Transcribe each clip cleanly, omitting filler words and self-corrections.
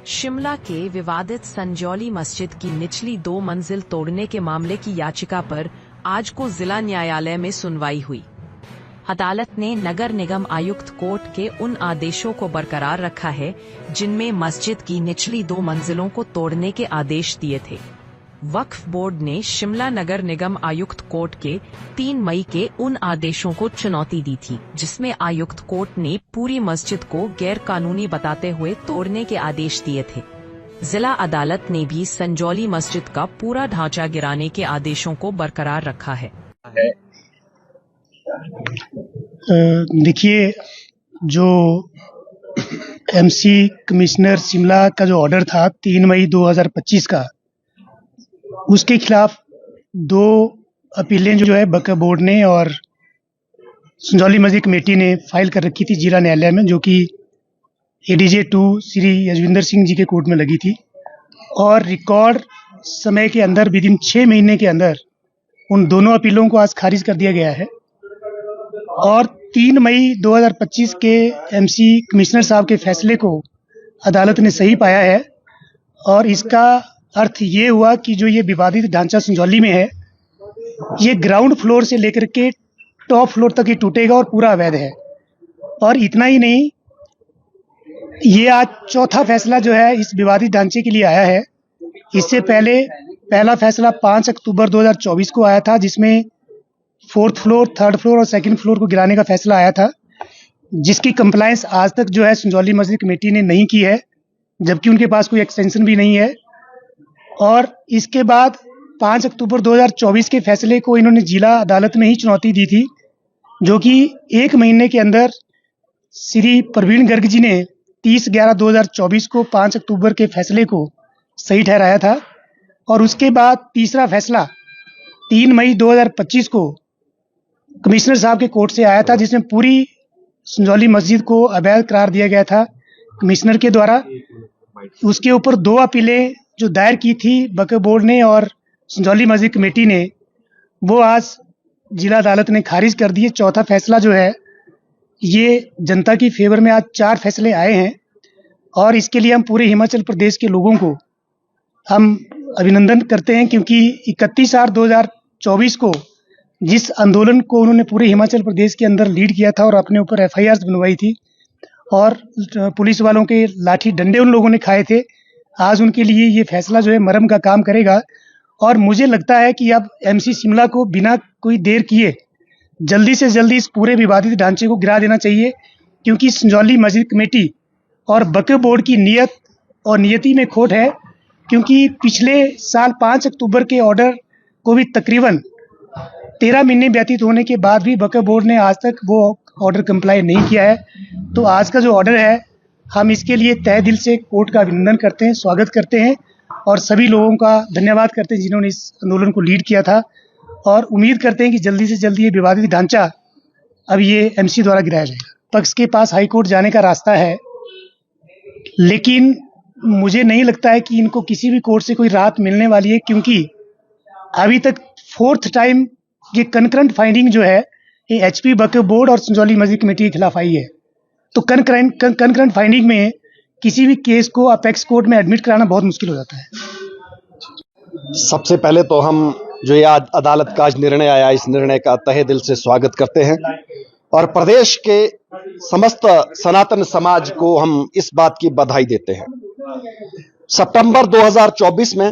शिमला के विवादित संजौली मस्जिद की निचली 2 मंजिल तोड़ने के मामले की याचिका पर आज को जिला न्यायालय में सुनवाई हुई। अदालत ने नगर निगम आयुक्त कोर्ट के उन आदेशों को बरकरार रखा है जिनमें मस्जिद की निचली 2 मंजिलों को तोड़ने के आदेश दिए थे। वक्फ बोर्ड ने शिमला नगर निगम आयुक्त कोर्ट के 3 मई के उन आदेशों को चुनौती दी थी जिसमें आयुक्त कोर्ट ने पूरी मस्जिद को गैर कानूनी बताते हुए तोड़ने के आदेश दिए थे। जिला अदालत ने भी संजौली मस्जिद का पूरा ढांचा गिराने के आदेशों को बरकरार रखा है। देखिए, जो एमसी कमिश्नर शिमला का जो ऑर्डर था 3 मई 2025 का, उसके खिलाफ 2 अपीलें जो है वक्फ बोर्ड ने और संजौली मस्जिद कमेटी ने फाइल कर रखी थी जिला न्यायालय में, जो कि एडीजे 2 श्री यजविंदर सिंह जी के कोर्ट में लगी थी। और रिकॉर्ड समय के अंदर विदिन 6 महीने के अंदर उन दोनों अपीलों को आज खारिज कर दिया गया है। और 3 मई 2025 के एमसी कमिश्नर साहब के फैसले को अदालत ने सही पाया है। और इसका अर्थ ये हुआ कि जो ये विवादित ढांचा संजौली में है, ये ग्राउंड फ्लोर से लेकर के टॉप फ्लोर तक ही टूटेगा और पूरा अवैध है। और इतना ही नहीं, ये आज चौथा फैसला जो है इस विवादित ढांचे के लिए आया है। इससे पहले पहला फैसला 5 अक्टूबर 2024 को आया था, जिसमें 4th फ्लोर, 3rd फ्लोर और 2nd फ्लोर को गिराने का फैसला आया था, जिसकी कंप्लायंस आज तक जो है संजौली मस्जिद कमेटी ने नहीं की है, जबकि उनके पास कोई एक्सटेंशन भी नहीं है। और इसके बाद 5 अक्टूबर 2024 के फैसले को इन्होंने जिला अदालत में ही चुनौती दी थी, जो कि 1 महीने के अंदर श्री प्रवीण गर्ग जी ने 30/11/2024 को 5 अक्टूबर के फैसले को सही ठहराया था। और उसके बाद तीसरा फैसला 3 मई 2025 को कमिश्नर साहब के कोर्ट से आया था, जिसमें पूरी संजौली मस्जिद को अवैध करार दिया गया था कमिश्नर के द्वारा। उसके ऊपर 2 अपीलें जो दायर की थी वक्फ बोर्ड ने और संजौली मस्जिद कमेटी ने, वो आज जिला अदालत ने खारिज कर दिए। चौथा फैसला जो है ये जनता की फेवर में आज 4 फैसले आए हैं। और इसके लिए हम पूरे हिमाचल प्रदेश के लोगों को हम अभिनंदन करते हैं, क्योंकि 31/8/2024 को जिस आंदोलन को उन्होंने पूरे हिमाचल प्रदेश के अंदर लीड किया था और अपने ऊपर FIRs बनवाई थी और पुलिस वालों के लाठी डंडे उन लोगों ने खाए थे, आज उनके लिए ये फैसला जो है मरहम का काम करेगा। और मुझे लगता है कि अब एमसी शिमला को बिना कोई देर किए जल्दी से जल्दी इस पूरे विवादित ढांचे को गिरा देना चाहिए, क्योंकि संजौली मस्जिद कमेटी और वक्फ बोर्ड की नीयत और नियति में खोट है। क्योंकि पिछले साल 5 अक्टूबर के ऑर्डर को भी तकरीबन 13 महीने व्यतीत होने के बाद भी वक्फ बोर्ड ने आज तक वो ऑर्डर कंप्लाई नहीं किया है। तो आज का जो ऑर्डर है, हम इसके लिए तहे दिल से कोर्ट का अभिनंदन करते हैं, स्वागत करते हैं और सभी लोगों का धन्यवाद करते हैं जिन्होंने इस आंदोलन को लीड किया था। और उम्मीद करते हैं कि जल्दी से जल्दी ये विवादित ढांचा अब ये एमसी द्वारा गिराया जाएगा। पक्ष के पास हाई कोर्ट जाने का रास्ता है, लेकिन मुझे नहीं लगता है कि इनको किसी भी कोर्ट से कोई राहत मिलने वाली है, क्योंकि अभी तक 4th टाइम ये कंकरेंट फाइंडिंग जो है ये HP वक्फ बोर्ड और संजौली मस्जिद कमेटी के खिलाफ आई है। तो कंकरेंट फाइंडिंग में किसी भी केस को अपेक्स कोर्ट में एडमिट कराना बहुत मुश्किल हो जाता है। सबसे पहले तो हम जो ये आज अदालत का आज निर्णय आया, इस निर्णय का तहे दिल से स्वागत करते हैं और प्रदेश के समस्त सनातन समाज को हम इस बात की बधाई देते हैं। सितंबर 2024 में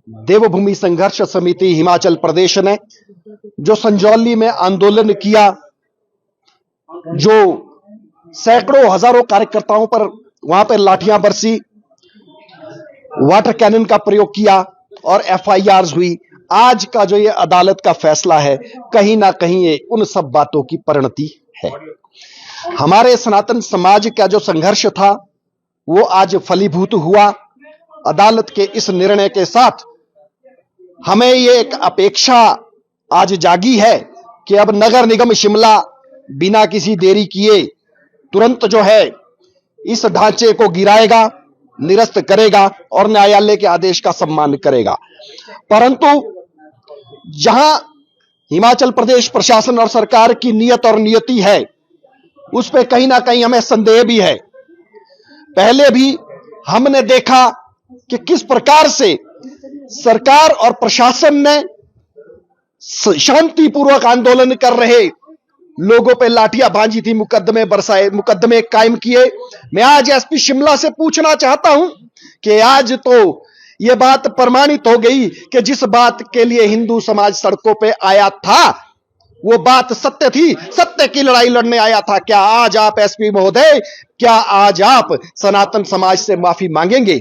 देवभूमि संघर्ष समिति हिमाचल प्रदेश ने जो संजौली में आंदोलन किया, जो सैकड़ों हजारों कार्यकर्ताओं पर वहां पर लाठियां बरसी, वाटर कैनन का प्रयोग किया और FIRs हुई, आज का जो ये अदालत का फैसला है कहीं ना कहीं ये उन सब बातों की परिणति है। हमारे सनातन समाज का जो संघर्ष था वो आज फलीभूत हुआ। अदालत के इस निर्णय के साथ हमें ये एक अपेक्षा आज जागी है कि अब नगर निगम शिमला बिना किसी देरी किए तुरंत जो है इस ढांचे को गिराएगा, निरस्त करेगा और न्यायालय के आदेश का सम्मान करेगा। परंतु जहां हिमाचल प्रदेश प्रशासन और सरकार की नीयत और नियति है, उस पे कहीं ना कहीं हमें संदेह भी है पहले भी हमने देखा कि किस प्रकार से सरकार और प्रशासन ने शांतिपूर्वक आंदोलन कर रहे लोगों पे लाठियां भांजी थी, मुकदमे बरसाए, मुकदमे कायम किए। मैं आज एसपी शिमला से पूछना चाहता हूं कि आज तो यह बात प्रमाणित हो गई कि जिस बात के लिए हिंदू समाज सड़कों पे आया था वो बात सत्य थी, सत्य की लड़ाई लड़ने आया था। क्या आज आप एसपी महोदय, क्या आज आप सनातन समाज से माफी मांगेंगे?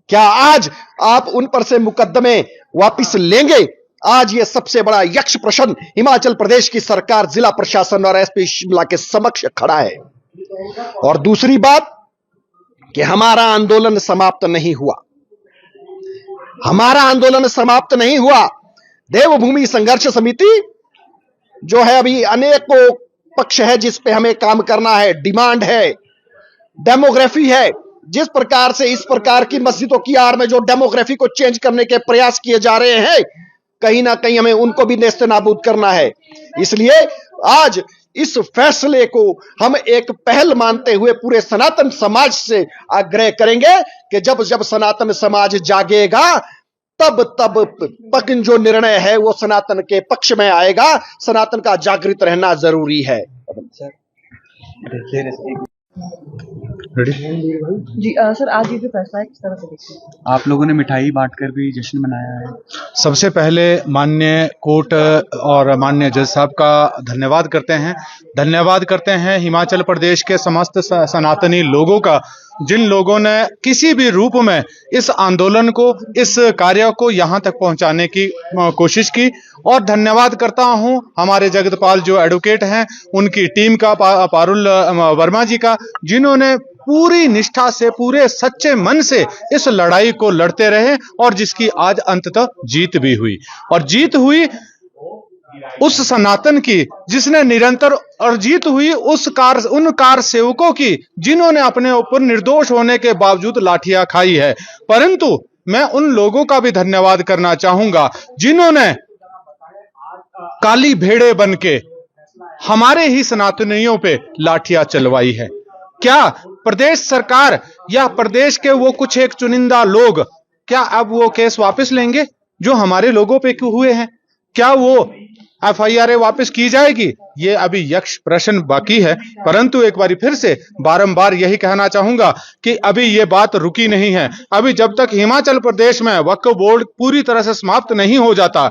क्या आज आप उन पर से मुकदमे वापस लेंगे? आज ये सबसे बड़ा यक्ष प्रश्न हिमाचल प्रदेश की सरकार, जिला प्रशासन और एसपी शिमला के समक्ष खड़ा है। और दूसरी बात कि हमारा आंदोलन समाप्त नहीं हुआ, हमारा आंदोलन समाप्त नहीं हुआ। देवभूमि संघर्ष समिति जो है, अभी अनेकों पक्ष है जिस पे हमें काम करना है, डिमांड है, डेमोग्राफी है। जिस प्रकार से इस प्रकार की मस्जिदों की आड़ में जो डेमोग्राफी को चेंज करने के प्रयास किए जा रहे हैं, कहीं ना कहीं हमें उनको भी नेस्त नाबूद करना है। इसलिए आज इस फैसले को हम एक पहल मानते हुए पूरे सनातन समाज से आग्रह करेंगे कि जब जब सनातन समाज जागेगा तब तब पक जो निर्णय है वो सनातन के पक्ष में आएगा। सनातन का जागृत रहना जरूरी है। जी सर, आज ये जो फैसला है किस तरह से देखते हैं? आप लोगों ने मिठाई बांटकर भी जश्न मनाया है। सबसे पहले माननीय कोर्ट और माननीय जज साहब का धन्यवाद करते हैं हिमाचल प्रदेश के समस्त सनातनी लोगों का, जिन लोगों ने किसी भी रूप में इस आंदोलन को, इस कार्य को यहां तक पहुंचाने की कोशिश की। और धन्यवाद करता हूं हमारे जगतपाल जो एडवोकेट हैं, उनकी टीम का, पारुल वर्मा जी का, जिन्होंने पूरी निष्ठा से, पूरे सच्चे मन से इस लड़ाई को लड़ते रहे और जिसकी आज अंततः जीत भी हुई। और जीत हुई उस सनातन की जिसने निरंतर, और जीत हुई उन कार सेवकों की जिन्होंने अपने ऊपर निर्दोष होने के बावजूद लाठियां खाई है। परंतु मैं उन लोगों का भी धन्यवाद करना चाहूंगा जिन्होंने काली भेड़े बनके हमारे ही सनातनियों पे लाठियां चलवाई है। क्या प्रदेश सरकार या प्रदेश के वो कुछ एक चुनिंदा लोग क्या अब वो केस वापस लेंगे जो हमारे लोगों पे क्यों हुए हैं? क्या वो एफआईआर वापस की जाएगी? ये अभी यक्ष प्रश्न बाकी है। परंतु एक बार फिर से बारंबार यही कहना चाहूंगा कि अभी ये बात रुकी नहीं है। अभी जब तक हिमाचल प्रदेश में वक्फ बोर्ड पूरी तरह से समाप्त नहीं हो जाता,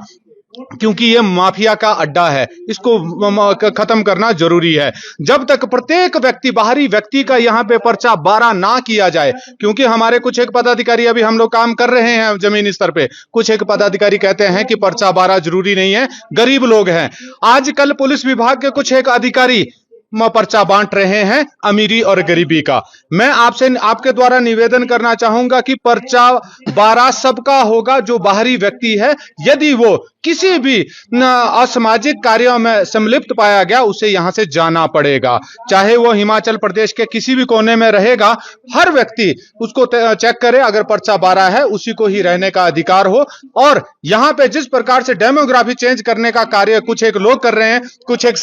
क्योंकि ये माफिया का अड्डा है, इसको खत्म करना जरूरी है। जब तक प्रत्येक व्यक्ति, बाहरी व्यक्ति का यहाँ पे पर्चा 12 ना किया जाए, क्योंकि हमारे कुछ एक पदाधिकारी, अभी हम लोग काम कर रहे हैं जमीनी स्तर पे, कुछ एक पदाधिकारी कहते हैं कि पर्चा 12 जरूरी नहीं है, गरीब लोग हैं। आजकल पुलिस विभाग के कुछ एक अधिकारी पर्चा बांट रहे हैं अमीरी और गरीबी का। मैं आपसे, आपके द्वारा निवेदन करना चाहूंगा कि पर्चा 12 सबका होगा जो बाहरी व्यक्ति है। यदि वो किसी भी असामाजिक कार्यों में सम्मिलित पाया गया, उसे यहां से जाना पड़ेगा। चाहे वो हिमाचल प्रदेश के किसी भी कोने में रहेगा, हर व्यक्ति उसको चेक करे, अगर पर्चा 12 है उसी को ही रहने का अधिकार हो। और यहां पे जिस प्रकार से डेमोग्राफी चेंज करने का कार्य कुछ एक लोग कर रहे हैं, कुछ एक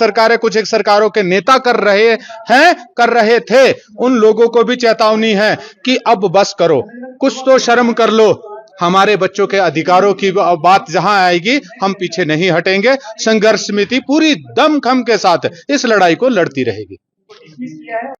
सरकारों के नेता कर रहे थे, उन लोगों को भी चेतावनी है कि अब बस करो, कुछ तो शर्म कर लो। हमारे बच्चों के अधिकारों की बात जहां आएगी, हम पीछे नहीं हटेंगे। संघर्ष समिति पूरी दमखम के साथ इस लड़ाई को लड़ती रहेगी।